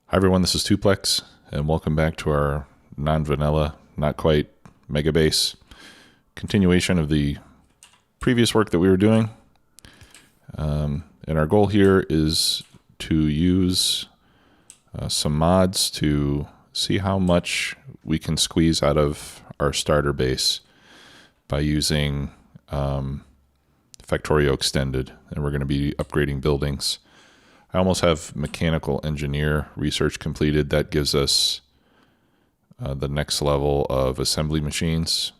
Hi everyone, this is Tuplex, and welcome back to our non-vanilla, not quite Megabase continuation of the previous work that we were doing. And our goal here is to use some mods to see how much we can squeeze out of our starter base by using Factorio Extended, and we're going to be upgrading buildings. I almost have mechanical engineer research completed. That gives us the next level of assembly machines.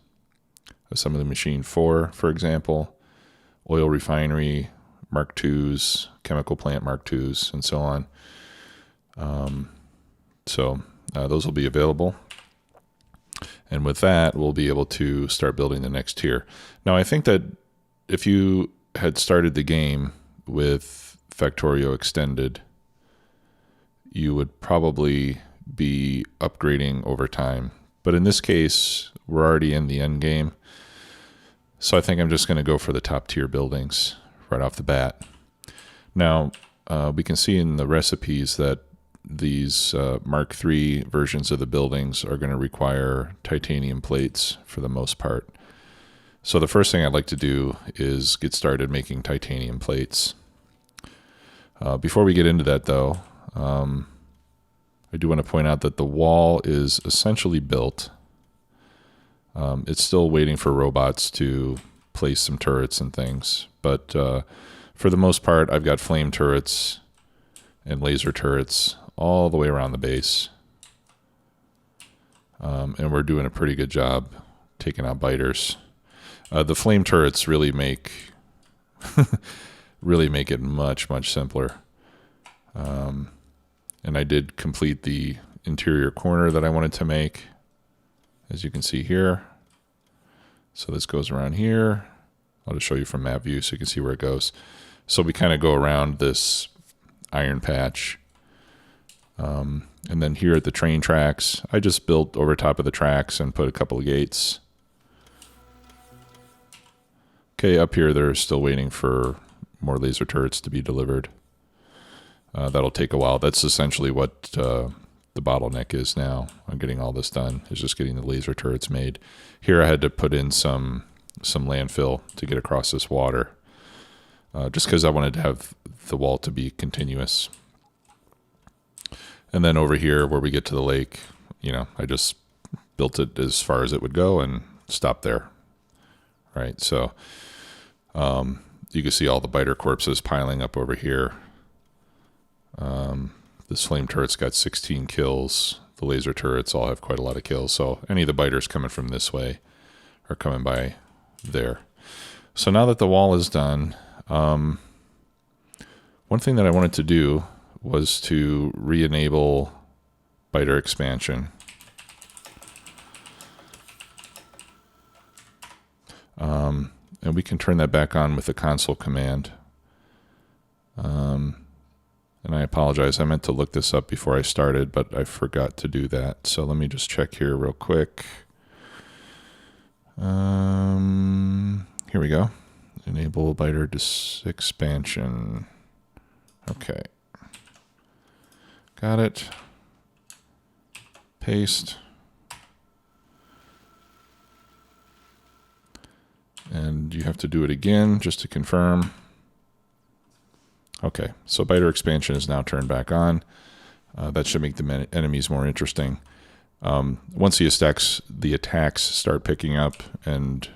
Assembly machine 4, for example, oil refinery Mark IIs, chemical plant Mark IIs, and so on. So those will be available. And with that, we'll be able to start building the next tier. Now, I think that if you had started the game with Factorio Extended, you would probably be upgrading over time. But in this case, we're already in the end game. So I think I'm just going to go for the top tier buildings right off the bat. Now, we can see in the recipes that these Mark III versions of the buildings are going to require titanium plates for the most part. So the first thing I'd like to do is get started making titanium plates. Before we get into that, though, I do want to point out that the wall is essentially built. It's still waiting for robots to place some turrets and things. But for the most part, I've got flame turrets and laser turrets all the way around the base. And we're doing a pretty good job taking out biters. The flame turrets really make it much, much simpler. And I did complete the interior corner that I wanted to make, as you can see here. So this goes around here. I'll just show you from map view so you can see where it goes. So we kind of go around this iron patch. And then here at the train tracks, I just built over top of the tracks and put a couple of gates. Okay, up here they're still waiting for more laser turrets to be delivered. That'll take a while. That's essentially what the bottleneck is now on getting all this done, is just getting the laser turrets made. Here I had to put in some landfill to get across this water, just because I wanted to have the wall to be continuous. And then over here where we get to the lake, I just built it as far as it would go and stopped there. Right, so you can see all the biter corpses piling up over here. This flame turret's got 16 kills. The laser turrets all have quite a lot of kills. So any of the biters coming from this way are coming by there. So now that the wall is done, one thing that I wanted to do was to re-enable biter expansion. And we can turn that back on with the console command. And I apologize, I meant to look this up before I started, but I forgot to do that. So let me just check here real quick. Here we go. Enable biter expansion. Okay. Got it. Paste. And you have to do it again just to confirm. Okay, so biter expansion is now turned back on. That should make the enemies more interesting. Once the attacks start picking up and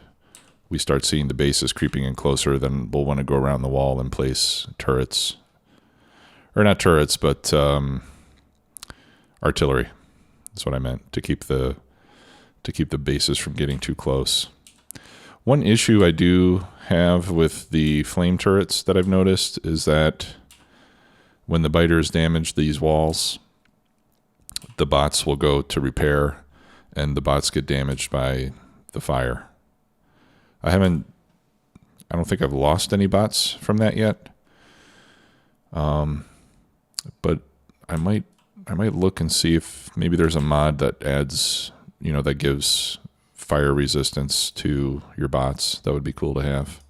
we start seeing the bases creeping in closer, then we'll want to go around the wall and place turrets. Or not turrets, but artillery. That's what I meant, to keep the bases from getting too close. One issue I do have with the flame turrets that I've noticed is that when the biters damage these walls, the bots will go to repair and the bots get damaged by the fire. I don't think I've lost any bots from that yet. But I might look and see if maybe there's a mod that adds, that gives fire resistance to your bots. That would be cool to have.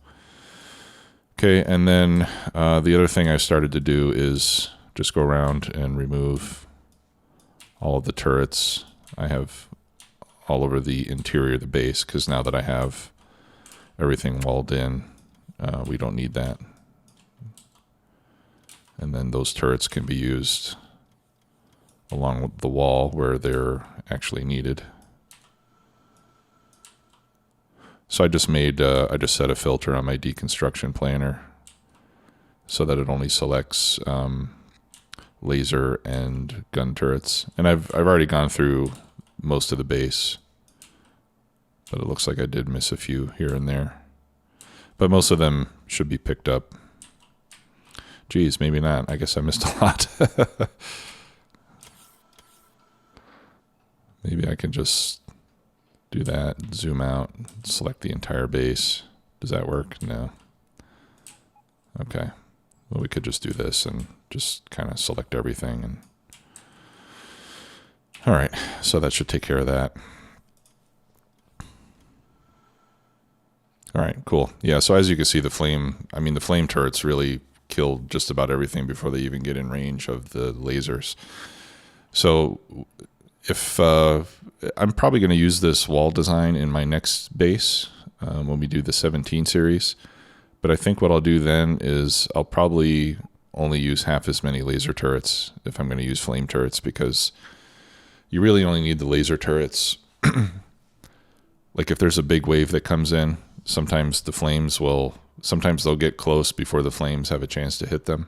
Okay, and then the other thing I started to do is just go around and remove all of the turrets I have all over the interior of the base, because now that I have everything walled in, we don't need that. And then those turrets can be used along the wall where they're actually needed. So I just set a filter on my deconstruction planner so that it only selects laser and gun turrets. And I've already gone through most of the base, but it looks like I did miss a few here and there. But most of them should be picked up. Geez, maybe not. I guess I missed a lot. Maybe I can just do that, zoom out, select the entire base. Does that work? No. Okay. Well, we could just do this and just kind of select everything. And all right, so that should take care of that. All right, cool. Yeah, so as you can see, the flame turrets really kill just about everything before they even get in range of the lasers. So if I'm probably going to use this wall design in my next base when we do the 17 series. But I think what I'll do then is I'll probably only use half as many laser turrets if I'm going to use flame turrets, because you really only need the laser turrets. Like if there's a big wave that comes in, sometimes they'll get close before the flames have a chance to hit them.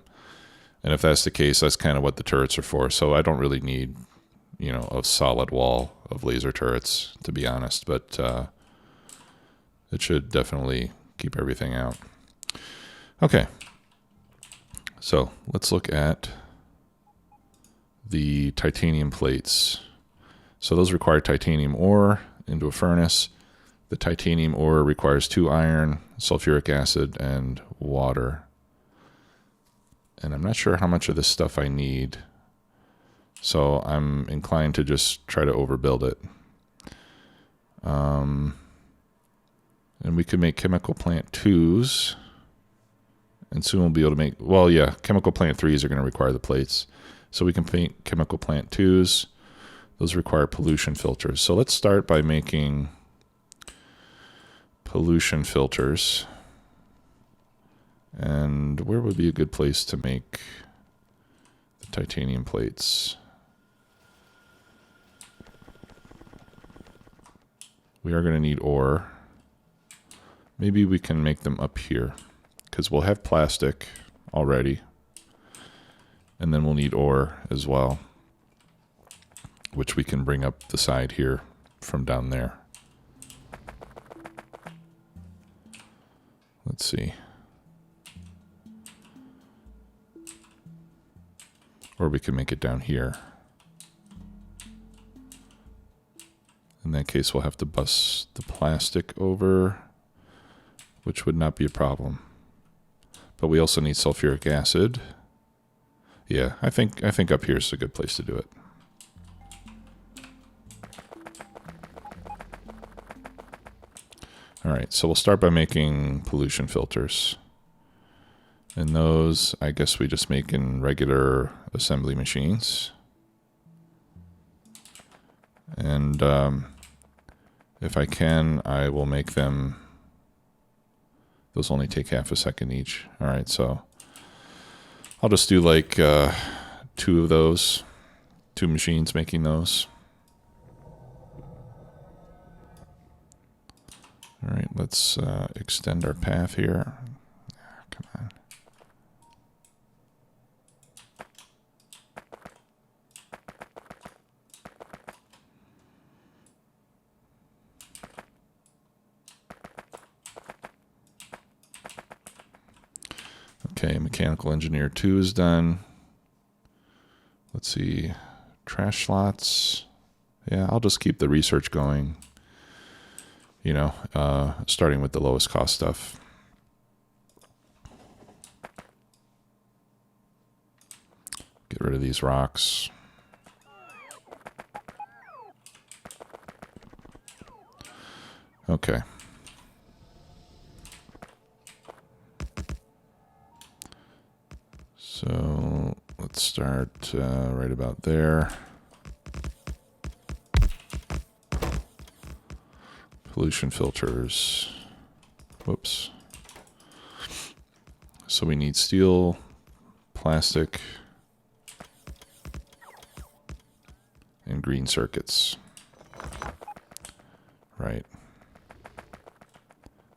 And if that's the case, that's kind of what the turrets are for. So I don't really need, a solid wall of laser turrets, to be honest, but it should definitely keep everything out. Okay, so let's look at the titanium plates. So those require titanium ore into a furnace. The titanium ore requires 2 iron, sulfuric acid, and water. And I'm not sure how much of this stuff I need, so I'm inclined to just try to overbuild it. And we could make chemical plant 2s. And soon we'll be able to make, chemical plant 3s are going to require the plates. So we can make chemical plant 2s. Those require pollution filters. So let's start by making pollution filters. And where would be a good place to make the titanium plates? We are going to need ore. Maybe we can make them up here, because we'll have plastic already, and then we'll need ore as well, which we can bring up the side here from down there. Let's see. Or we can make it down here. In that case, we'll have to bus the plastic over, which would not be a problem. But we also need sulfuric acid. Yeah, I think up here is a good place to do it. All right, so we'll start by making pollution filters. And those, I guess we just make in regular assembly machines. And if I can, I will make them. Those only take half a second each. All right, so I'll just do like 2 of those, 2 machines making those. All right, let's extend our path here. Come on. Okay, mechanical engineer 2 is done. Let's see, trash slots. Yeah, I'll just keep the research going, starting with the lowest cost stuff. Get rid of these rocks. Okay. So let's start right about there. pollution filters. Whoops. So we need steel, plastic, and green circuits. Right.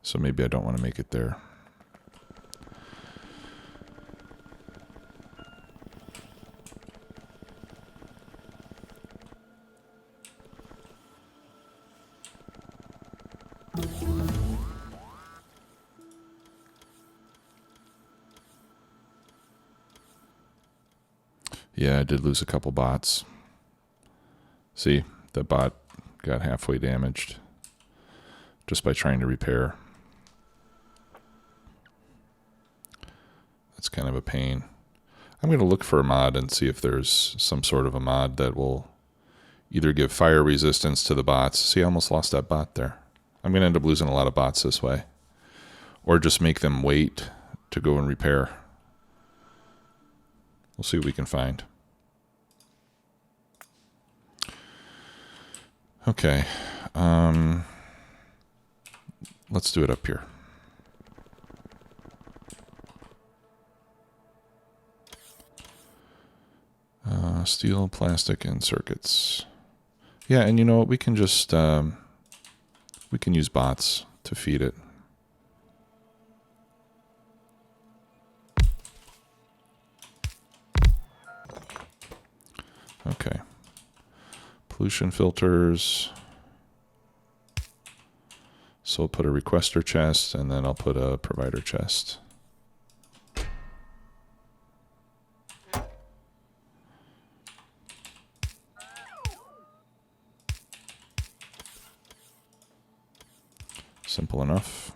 So maybe I don't want to make it there. Yeah, I did lose a couple bots. See, that bot got halfway damaged just by trying to repair. That's kind of a pain. I'm going to look for a mod and see if there's some sort of a mod that will either give fire resistance to the bots. See, I almost lost that bot there. I'm going to end up losing a lot of bots this way. Or just make them wait to go and repair. We'll see what we can find. Okay. Let's do it up here. Steel, plastic, and circuits. Yeah, and you know what? We can just we can use bots to feed it. Okay. Pollution filters. So I'll put a requester chest, and then I'll put a provider chest. Simple enough.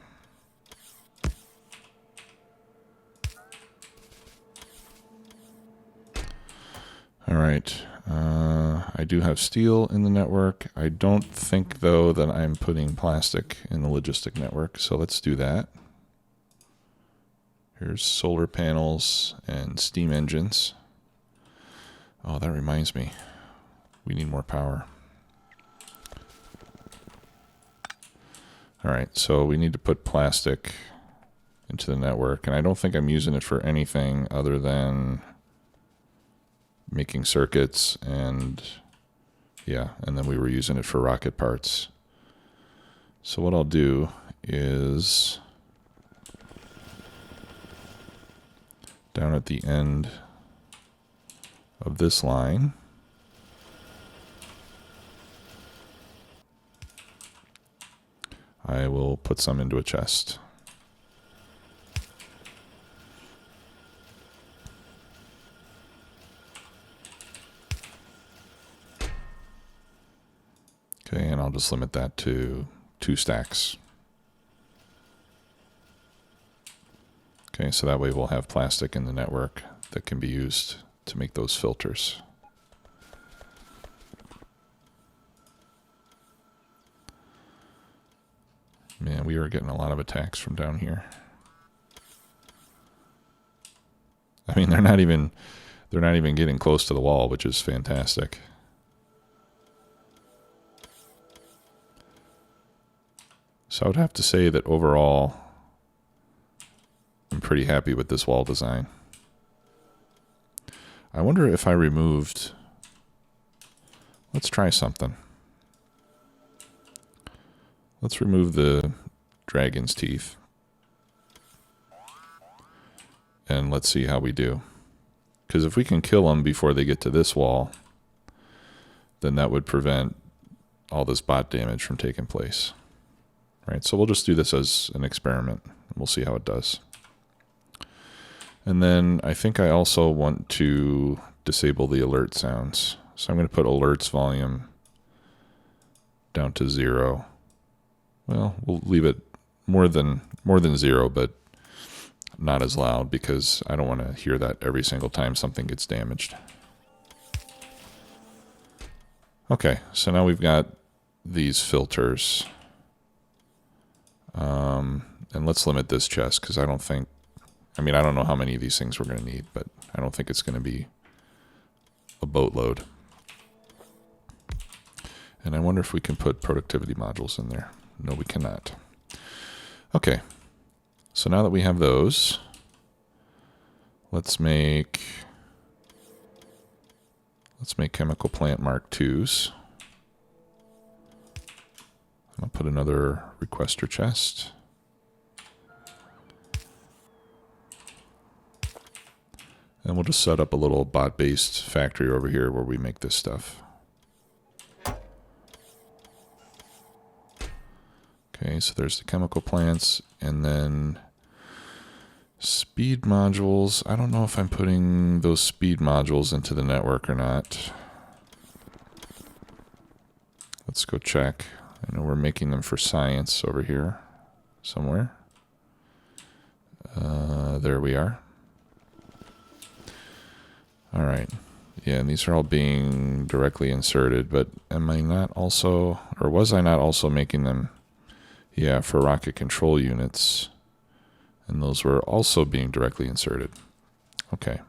All right. I do have steel in the network. I don't think, though, that I'm putting plastic in the logistic network. So let's do that. Here's solar panels and steam engines. Oh, that reminds me. We need more power. All right, so we need to put plastic into the network. And I don't think I'm using it for anything other than making circuits and yeah, and then we were using it for rocket parts. So what I'll do is down at the end of this line, I will put some into a chest. Okay, and I'll just limit that to 2 stacks. Okay, so that way we'll have plastic in the network that can be used to make those filters. Man, we are getting a lot of attacks from down here. I mean, they're not even getting close to the wall, which is fantastic. So I would have to say that overall, I'm pretty happy with this wall design. I wonder if I removed... Let's try something. Let's remove the dragon's teeth. And let's see how we do. Because if we can kill them before they get to this wall, then that would prevent all this bot damage from taking place. Right, so we'll just do this as an experiment, and we'll see how it does. And then I think I also want to disable the alert sounds. So I'm going to put alerts volume down to 0. Well, we'll leave it more than 0, but not as loud because I don't want to hear that every single time something gets damaged. Okay, so now we've got these filters. And let's limit this chest because I don't think, I mean, I don't know how many of these things we're going to need, but I don't think it's going to be a boatload. And I wonder if we can put productivity modules in there. No, we cannot. Okay, so now that we have those, let's make chemical plant Mark IIs. I'll put another requester chest. And we'll just set up a little bot-based factory over here where we make this stuff. Okay, so there's the chemical plants, and then speed modules. I don't know if I'm putting those speed modules into the network or not. Let's go check. I know we're making them for science over here somewhere. There we are. All right. Yeah, and these are all being directly inserted, but am I not also, or was I not also making them, yeah, for rocket control units? And those were also being directly inserted. Okay.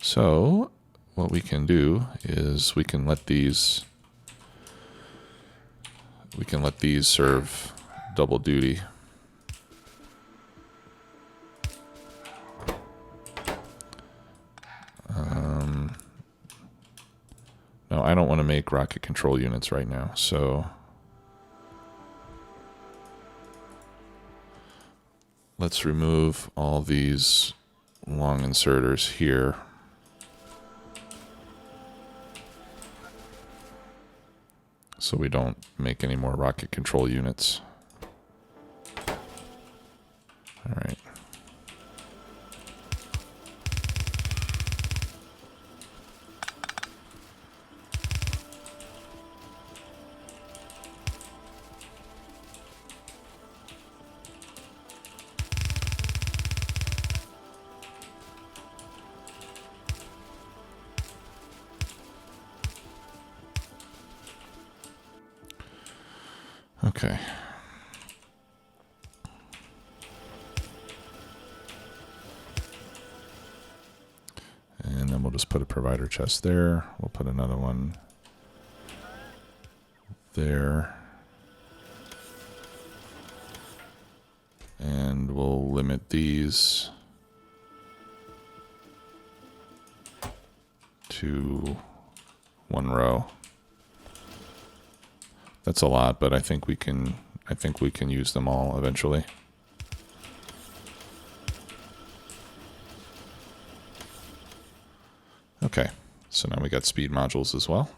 So what we can do is we can let these serve double duty. No, I don't want to make rocket control units right now, so let's remove all these long inserters here. So we don't make any more rocket control units. All right. Okay. And then we'll just put a provider chest there. We'll put another one there. And we'll limit these to one row. That's a lot, but I think we can use them all eventually. Okay, so now we got speed modules as well.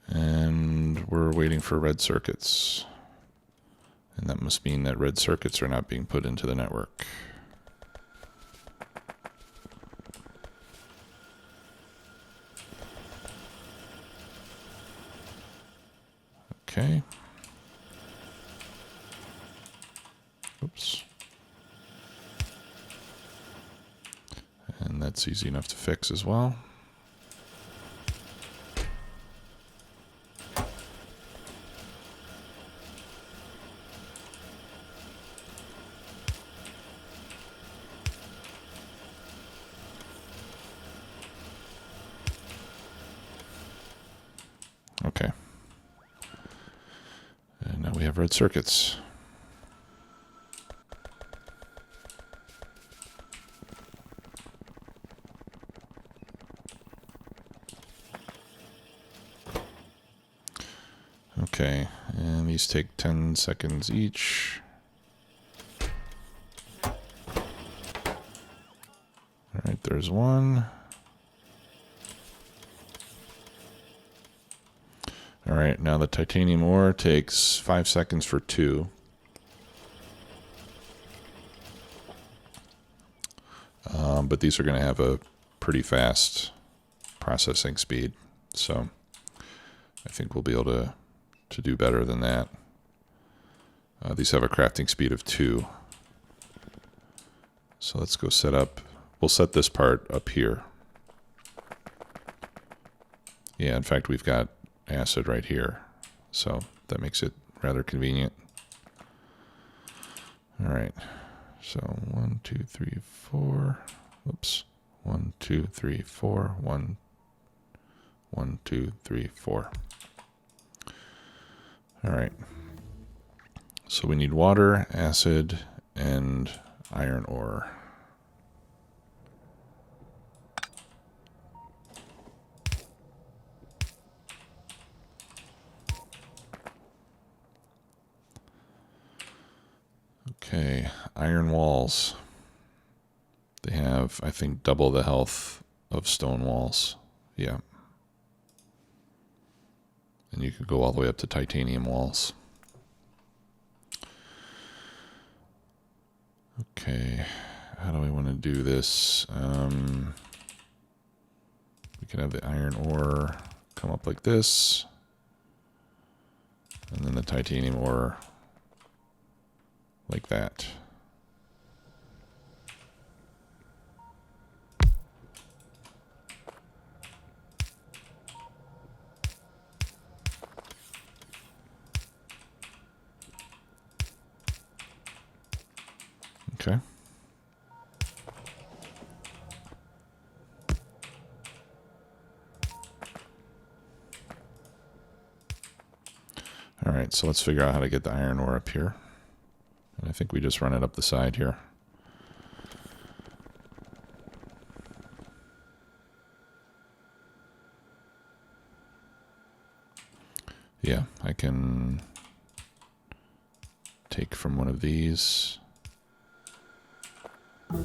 And we're waiting for red circuits. And that must mean that red circuits are not being put into the network. Okay. Oops. And that's easy enough to fix as well. Okay. And now we have red circuits. Okay, and these take 10 seconds each. All right, there's one. All right, now the titanium ore takes 5 seconds for 2. But these are going to have a pretty fast processing speed, so I think we'll be able to do better than that. These have a crafting speed of 2. So let's go set up, we'll set this part up here. Yeah, in fact, we've got acid right here, so that makes it rather convenient. All right. So 1, 2, 3, 4. Whoops. 1, 2, 3, 4. 1, 1, 2, 3, 4. All right. So we need water, acid, and iron ore. Okay, iron walls. They have, I think, double the health of stone walls. Yeah. And you could go all the way up to titanium walls. Okay, how do I want to do this? We can have the iron ore come up like this. And then the titanium ore like that. Okay. All right, so let's figure out how to get the iron ore up here. And I think we just run it up the side here. Yeah, I can take from one of these. I'll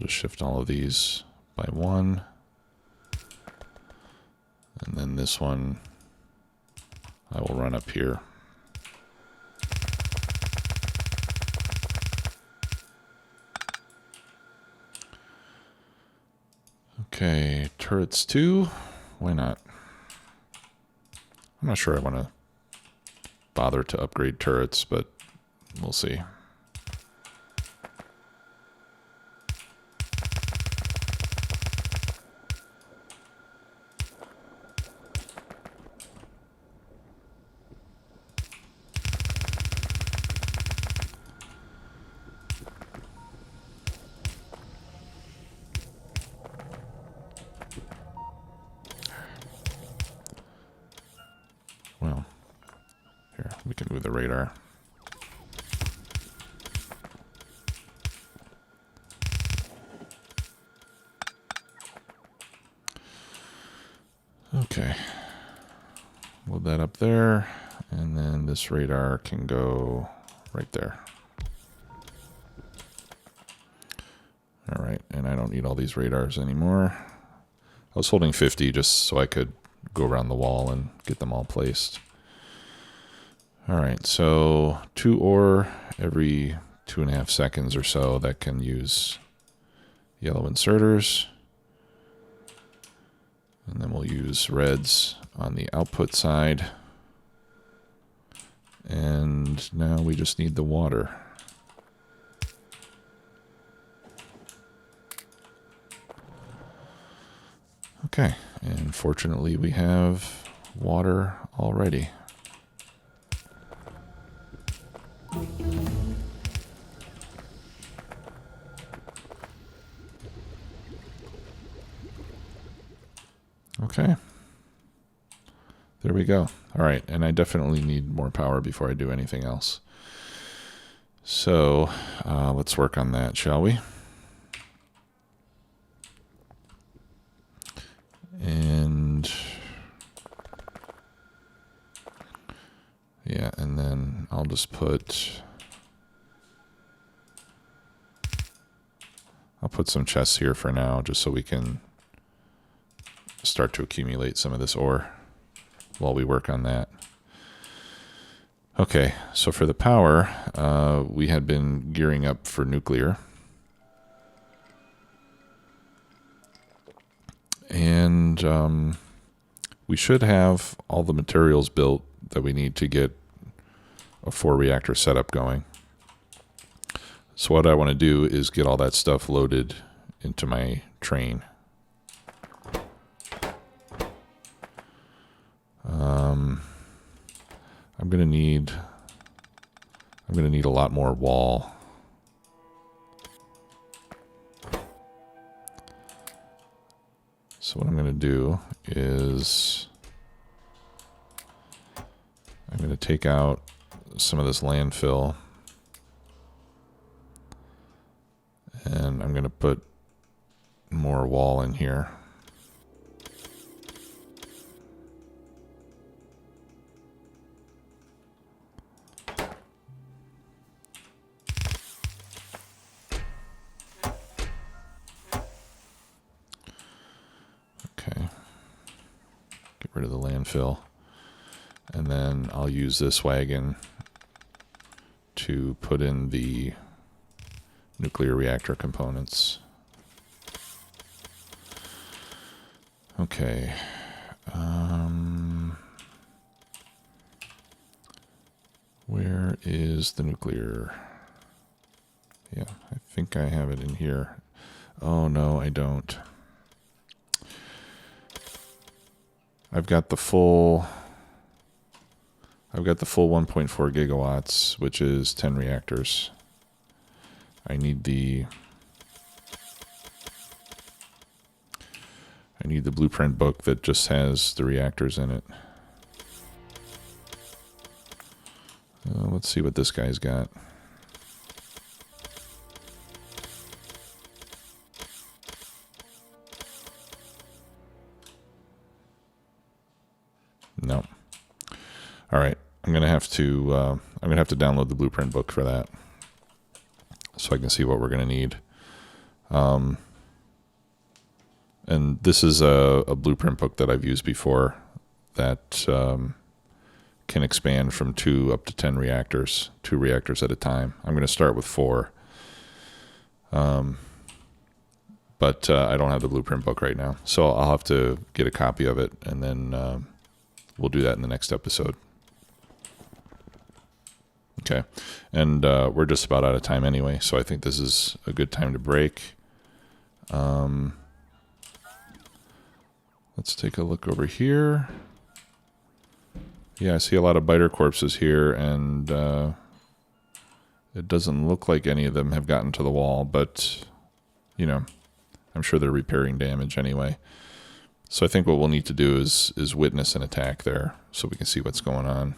just shift all of these by 1. And then this one I will run up here. Okay, turrets 2. Why not? I'm not sure I want to bother to upgrade turrets, but we'll see. Well, here, we can move the radar. Okay. Load that up there, and then this radar can go right there. All right, and I don't need all these radars anymore. I was holding 50 just so I could go around the wall and get them all placed. All right, so 2 ore every 2.5 seconds or so that can use yellow inserters. And then we'll use reds on the output side. And now we just need the water. Okay, and fortunately we have water already. Okay. There we go. All right, and I definitely need more power before I do anything else. So let's work on that, shall we? And yeah, and then I'll just put, I'll put some chests here for now, just so we can start to accumulate some of this ore while we work on that. Okay, so for the power, we had been gearing up for nuclear. And we should have all the materials built that we need to get a 4-reactor setup going. So what I want to do is get all that stuff loaded into my train. I'm gonna need a lot more wall. So what I'm gonna do is I'm gonna take out some of this landfill, and I'm gonna put more wall in here. Okay, get rid of the landfill, and then I'll use this wagon to put in the nuclear reactor components. Okay. Where is the nuclear? Yeah, I think I have it in here. Oh no, I don't. I've got the full 1.4 gigawatts, which is 10 reactors. I need the blueprint book that just has the reactors in it. Let's see what this guy's got. No. All right, I'm gonna have to download the blueprint book for that, so I can see what we're gonna need. And this is a blueprint book that I've used before that can expand from 2 up to 10 reactors, 2 reactors at a time. I'm going to start with 4. But I don't have the blueprint book right now, so I'll have to get a copy of it, and then we'll do that in the next episode. Okay, and we're just about out of time anyway, so I think this is a good time to break. Let's take a look over here. Yeah, I see a lot of biter corpses here, and it doesn't look like any of them have gotten to the wall, but, you know, I'm sure they're repairing damage anyway. So I think what we'll need to do is witness an attack there so we can see what's going on.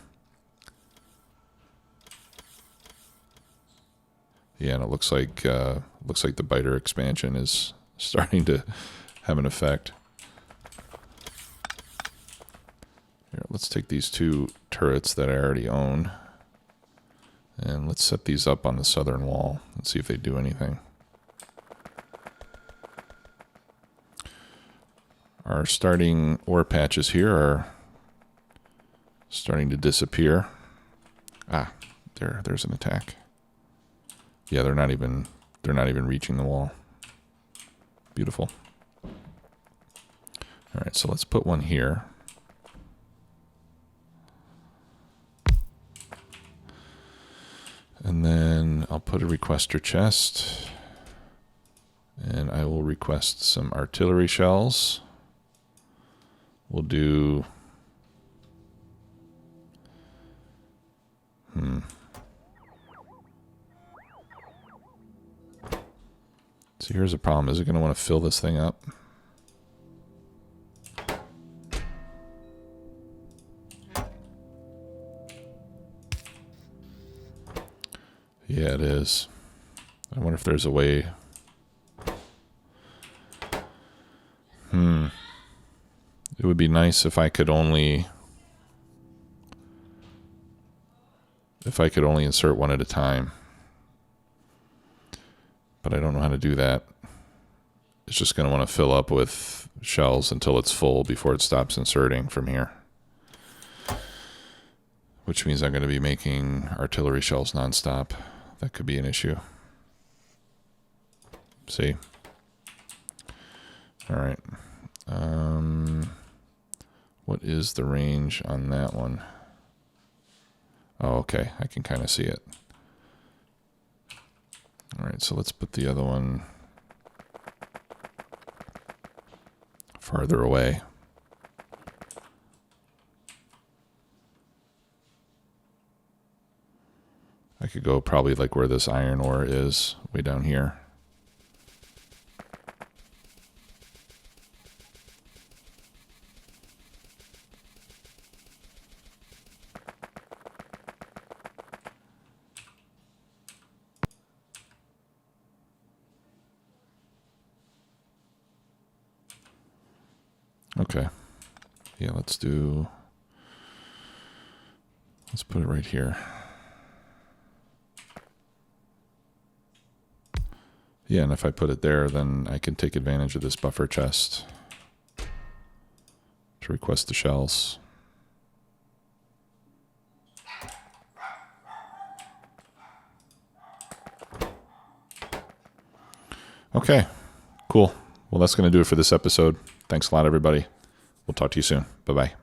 Yeah, and it looks like the biter expansion is starting to have an effect. Here, let's take these 2 turrets that I already own, and let's set these up on the southern wall and see if they do anything. Our starting ore patches here are starting to disappear. Ah, there's an attack. Yeah, they're not even reaching the wall. Beautiful. All right, so let's put one here. And then I'll put a requester chest, and I will request some artillery shells. We'll do... So here's a problem. Is it going to want to fill this thing up? Yeah, it is. I wonder if there's a way. It would be nice if I could only insert one at a time. But I don't know how to do that. It's just going to want to fill up with shells until it's full before it stops inserting from here. Which means I'm going to be making artillery shells nonstop. That could be an issue. See? All right. What is the range on that one? Oh, okay. I can kind of see it. All right, so let's put the other one farther away. could go probably like where this iron ore is, way down here. Okay. Yeah, let's put it right here. Yeah, and if I put it there, then I can take advantage of this buffer chest to request the shells. Okay, cool. Well, that's going to do it for this episode. Thanks a lot, everybody. We'll talk to you soon. Bye-bye.